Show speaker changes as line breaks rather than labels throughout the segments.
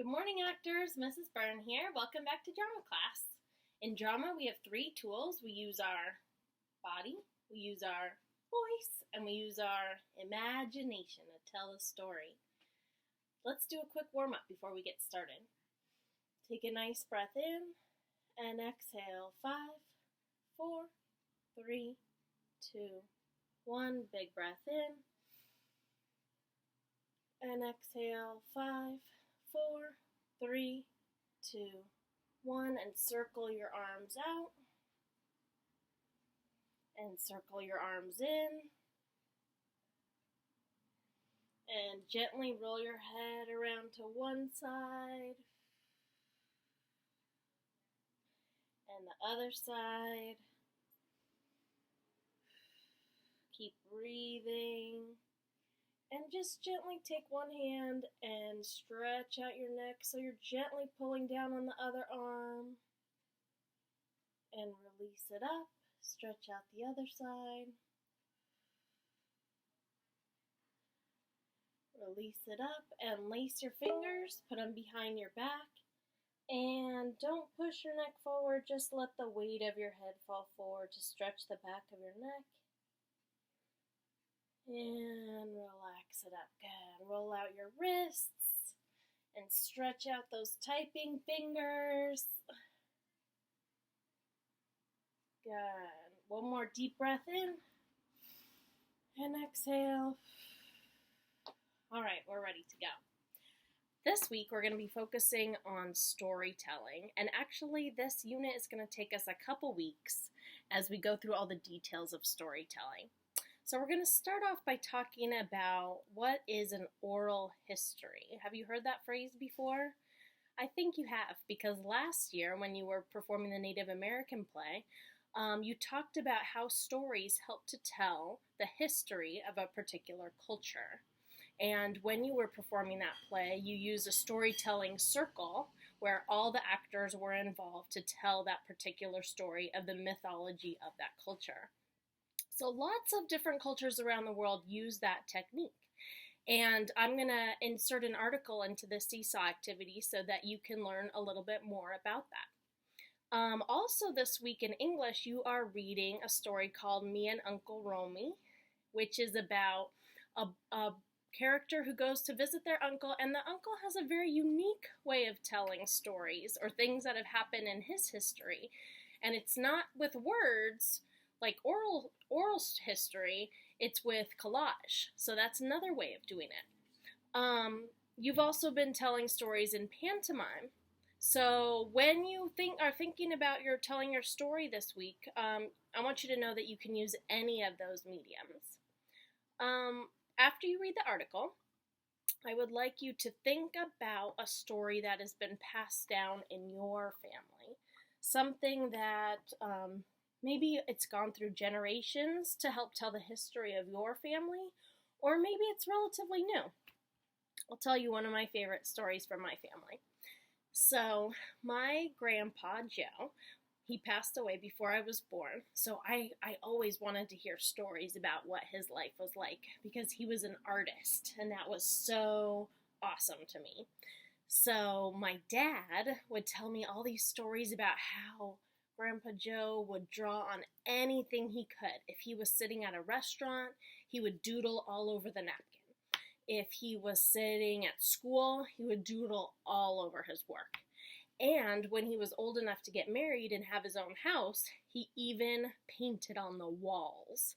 Good morning, actors. Mrs. Byrne here. Welcome back to drama class. In drama, we have three tools. We use our body, we use our voice, and we use our imagination to tell a story. Let's do a quick warm-up before we get started. Take a nice breath in and exhale. 5, 4, 3, 2, 1. Big breath in and exhale. 5, 4, 3, 2, 1, and circle your arms out, and circle your arms in, and gently roll your head around to one side, and the other side. Keep breathing. And just gently take one hand and stretch out your neck so you're gently pulling down on the other arm. And release it up. Stretch out the other side. Release it up and lace your fingers. Put them behind your back. And don't push your neck forward. Just let the weight of your head fall forward to stretch the back of your neck. And relax it up. Good. Roll out your wrists and stretch out those typing fingers. Good. One more deep breath in and exhale. All right, we're ready to go. This week we're going to be focusing on storytelling, and actually this unit is going to take us a couple weeks as we go through all the details of storytelling. So we're going to start off by talking about what is an oral history. Have you heard that phrase before? I think you have, because last year when you were performing the Native American play, you talked about how stories help to tell the history of a particular culture. And when you were performing that play, you used a storytelling circle where all the actors were involved to tell that particular story of the mythology of that culture. So lots of different cultures around the world use that technique. And I'm going to insert an article into the Seesaw activity so that you can learn a little bit more about that. Also this week in English, you are reading a story called Me and Uncle Romy, which is about a character who goes to visit their uncle, and the uncle has a very unique way of telling stories or things that have happened in his history. And it's not with words, like oral history, it's with collage. So that's another way of doing it. You've also been telling stories in pantomime. So when you are thinking about telling your story this week, I want you to know that you can use any of those mediums. After you read the article, I would like you to think about a story that has been passed down in your family. Something that maybe it's gone through generations to help tell the history of your family, or maybe it's relatively new. I'll tell you one of my favorite stories from my family. So my grandpa, Joe, he passed away before I was born, so I always wanted to hear stories about what his life was like because he was an artist, and that was so awesome to me. So my dad would tell me all these stories about how Grandpa Joe would draw on anything he could. If he was sitting at a restaurant, he would doodle all over the napkin. If he was sitting at school, he would doodle all over his work. And when he was old enough to get married and have his own house, he even painted on the walls.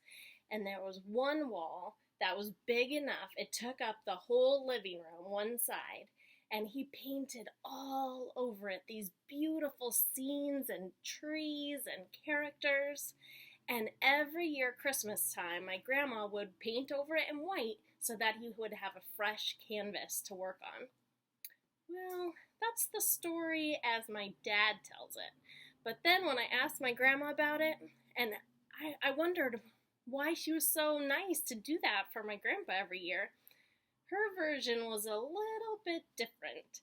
And there was one wall that was big enough, it took up the whole living room, one side, and he painted all over it these beautiful scenes and trees and characters. And every year Christmas time, my grandma would paint over it in white so that he would have a fresh canvas to work on. Well, that's the story as my dad tells it. But then when I asked my grandma about it, and I wondered why she was so nice to do that for my grandpa every year, her version was a little bit different.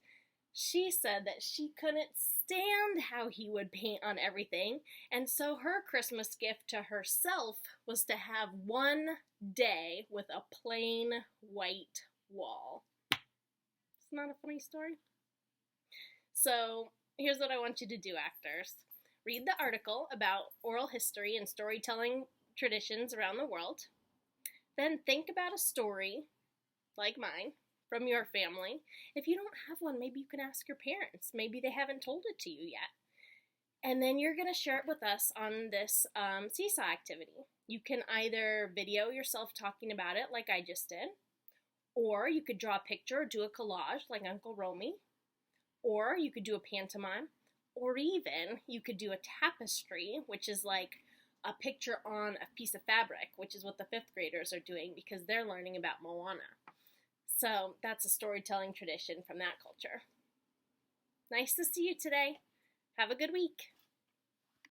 She said that she couldn't stand how he would paint on everything, and so her Christmas gift to herself was to have one day with a plain white wall. Isn't that a funny story? So here's what I want you to do, actors. Read the article about oral history and storytelling traditions around the world. Then think about a story, like mine, from your family. If you don't have one, maybe you can ask your parents. Maybe they haven't told it to you yet. And then you're going to share it with us on this seesaw activity. You can either video yourself talking about it like I just did, or you could draw a picture or do a collage like Uncle Romy, or you could do a pantomime, or even you could do a tapestry, which is like a picture on a piece of fabric, which is what the 5th graders are doing because they're learning about Moana. So that's a storytelling tradition from that culture. Nice to see you today. Have a good week.